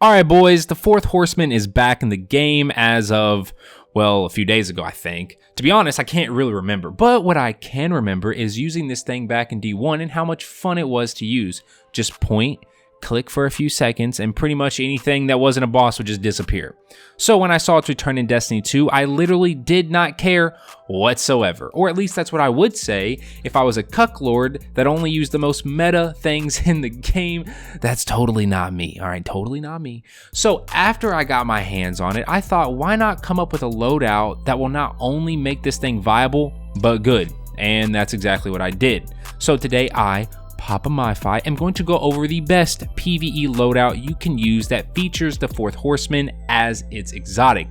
Alright boys, the Fourth Horseman is back in the game as of, well, a few days ago I think. To be honest, I can't really remember, but what I can remember is using this thing back in D1 and how much fun it was to use. Just point, click for a few seconds, and pretty much anything that wasn't a boss would just disappear. So when I saw its return in Destiny 2, I literally did not care whatsoever. Or at least that's what I would say if I was a cuck lord that only used the most meta things in the game. That's totally not me, alright? Totally not me. So after I got my hands on it, I thought, why not come up with a loadout that will not only make this thing viable, but good? And that's exactly what I did. So today Papa MyFi, am going to go over the best PvE loadout you can use that features the Fourth Horseman as its exotic.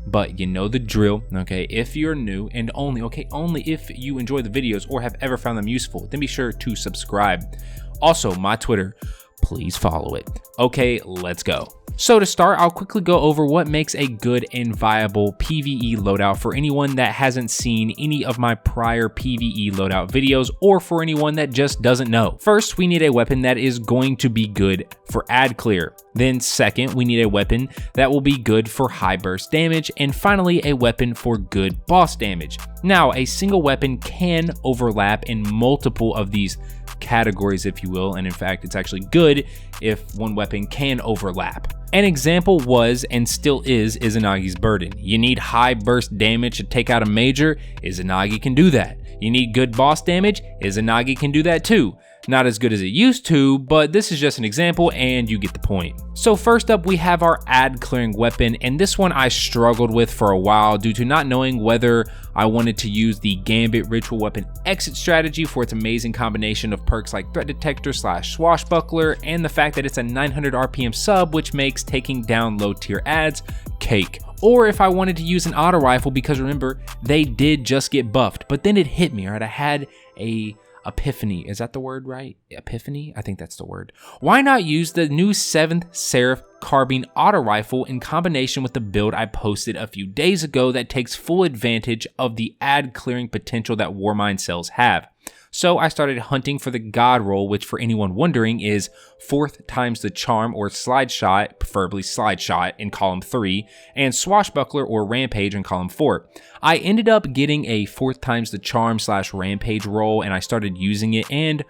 But you know the drill, okay? If you're new and only if you enjoy the videos or have ever found them useful, then be sure to subscribe. Also, my Twitter, please follow it. Okay, let's go. So to start, I'll quickly go over what makes a good and viable PvE loadout for anyone that hasn't seen any of my prior PvE loadout videos or for anyone that just doesn't know. First, we need a weapon that is going to be good for ad clear. Then second, we need a weapon that will be good for high burst damage, and finally a weapon for good boss damage. Now, a single weapon can overlap in multiple of these categories, if you will, and in fact it's actually good if one weapon can overlap. An example was and still is Izanagi's Burden. You need high burst damage to take out a major, Izanagi can do that. You need good boss damage, Izanagi can do that too. Not as good as it used to, but this is just an example and you get the point. So first up, we have our ad clearing weapon, and this one I struggled with for a while due to not knowing whether I wanted to use the Gambit Ritual Weapon exit strategy for its amazing combination of perks like Threat Detector / Swashbuckler and the fact that it's a 900 RPM sub, which makes taking down low tier ads cake. Or if I wanted to use an auto rifle, because remember, they did just get buffed, but then it hit me, right? I had a epiphany. Is that the word, right? Epiphany? I think that's the word. Why not use the new 7th Seraph Carbine auto rifle in combination with the build I posted a few days ago that takes full advantage of the ad clearing potential that Warmind cells have? So I started hunting for the God roll, which for anyone wondering is 4th times the charm or slide shot, preferably slide shot in column 3, and swashbuckler or rampage in column 4. I ended up getting a 4th times the charm / rampage roll, and I started using it, and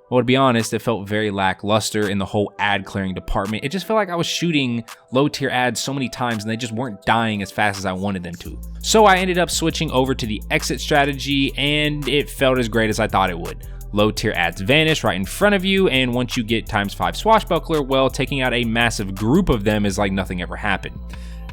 well, to be honest, it felt very lackluster in the whole ad clearing department. It just felt like I was shooting low tier ads so many times and they just weren't dying as fast as I wanted them to. So I ended up switching over to the exit strategy, and it felt as great as I thought it would. Low tier ads vanish right in front of you, and once you get ×5 swashbuckler, well, taking out a massive group of them is like nothing ever happened.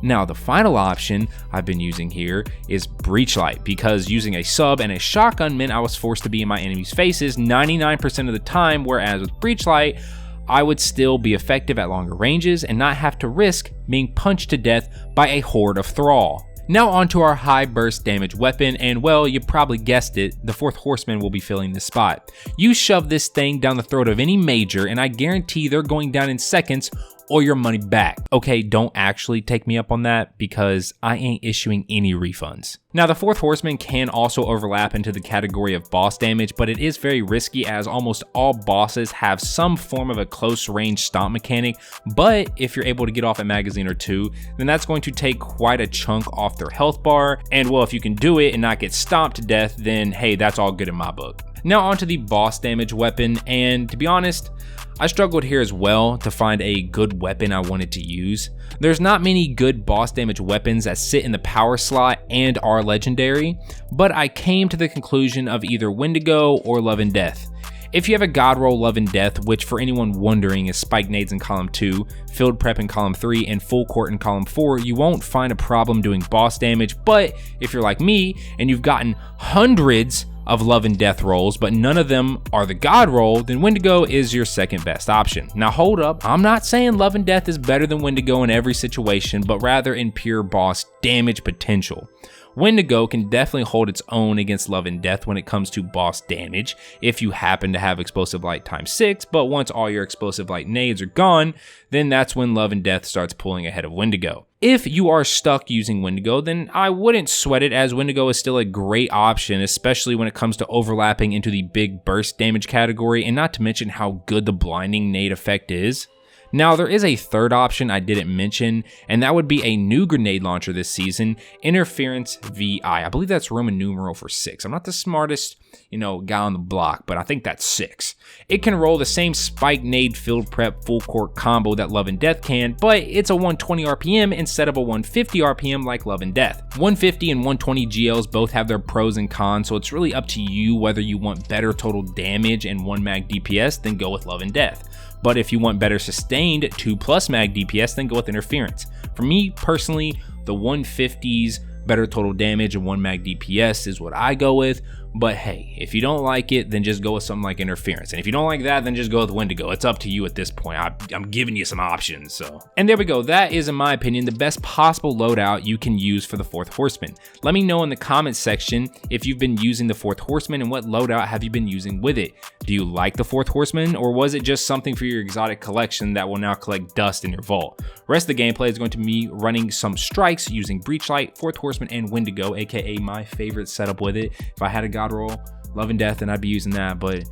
Now, the final option I've been using here is Breachlight, because using a sub and a shotgun meant I was forced to be in my enemies' faces 99% of the time, whereas with Breachlight, I would still be effective at longer ranges and not have to risk being punched to death by a horde of Thrall. Now onto our high burst damage weapon, and well, you probably guessed it, the Fourth Horseman will be filling this spot. You shove this thing down the throat of any major and I guarantee they're going down in seconds or your money back. Okay, don't actually take me up on that because I ain't issuing any refunds. Now, the Fourth Horseman can also overlap into the category of boss damage, but it is very risky as almost all bosses have some form of a close range stomp mechanic, but if you're able to get off a magazine or two, then that's going to take quite a chunk off their health bar, and well, if you can do it and not get stomped to death, then hey, that's all good in my book. Now onto the boss damage weapon, and to be honest, I struggled here as well to find a good weapon I wanted to use. There's not many good boss damage weapons that sit in the power slot and are legendary, but I came to the conclusion of either Wendigo or Love and Death. If you have a God roll Love and Death, which for anyone wondering is Spike Nades in column 2, Field Prep in column 3, and Full Court in column 4, you won't find a problem doing boss damage, but if you're like me and you've gotten hundreds of Love and Death rolls, but none of them are the God roll, then Wendigo is your second best option. Now hold up, I'm not saying Love and Death is better than Wendigo in every situation, but rather in pure boss damage potential. Wendigo can definitely hold its own against Love and Death when it comes to boss damage if you happen to have Explosive Light ×6, but once all your Explosive Light nades are gone, then that's when Love and Death starts pulling ahead of Wendigo. If you are stuck using Wendigo, then I wouldn't sweat it, as Wendigo is still a great option, especially when it comes to overlapping into the big burst damage category, and not to mention how good the blinding nade effect is. Now, there is a third option I didn't mention, and that would be a new grenade launcher this season, Interference VI. I believe that's Roman numeral for 6. I'm not the smartest, guy on the block, but I think that's 6. It can roll the same spike nade field prep full court combo that Love and Death can, but it's a 120 RPM instead of a 150 RPM like Love and Death. 150 and 120 GLs both have their pros and cons, so it's really up to you whether you want better total damage and 1 mag DPS, then go with Love and Death. But if you want better sustained 2+ mag DPS, then go with Interference. For me personally, the 150s, better total damage and 1 mag DPS is what I go with. But hey, if you don't like it, then just go with something like Interference. And if you don't like that, then just go with Wendigo. It's up to you at this point. I'm giving you some options, so. And there we go. That is, in my opinion, the best possible loadout you can use for the Fourth Horseman. Let me know in the comments section if you've been using the Fourth Horseman and what loadout have you been using with it. Do you like the Fourth Horseman, or was it just something for your exotic collection that will now collect dust in your vault? Rest of the gameplay is going to be running some strikes using Breachlight, Fourth Horseman, and Wendigo, aka my favorite setup with it. If I had a God roll, Love and Death, then I'd be using that, but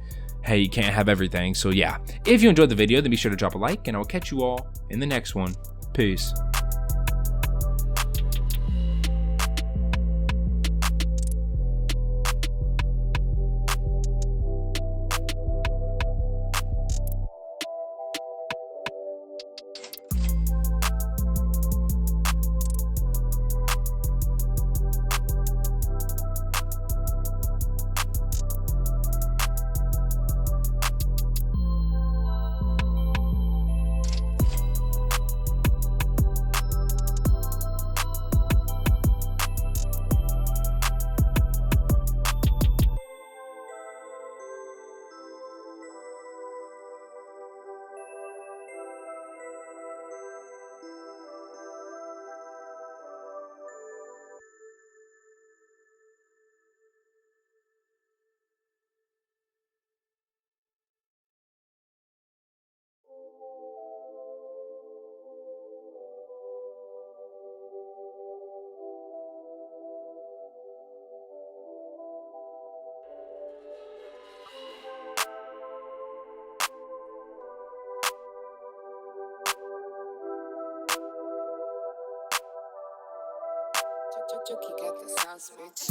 hey, you can't have everything. So yeah, if you enjoyed the video, then be sure to drop a like, and I'll catch you all in the next one. Peace. Joki got the sauce, bitch.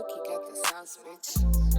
Juki got the sauce, bitch.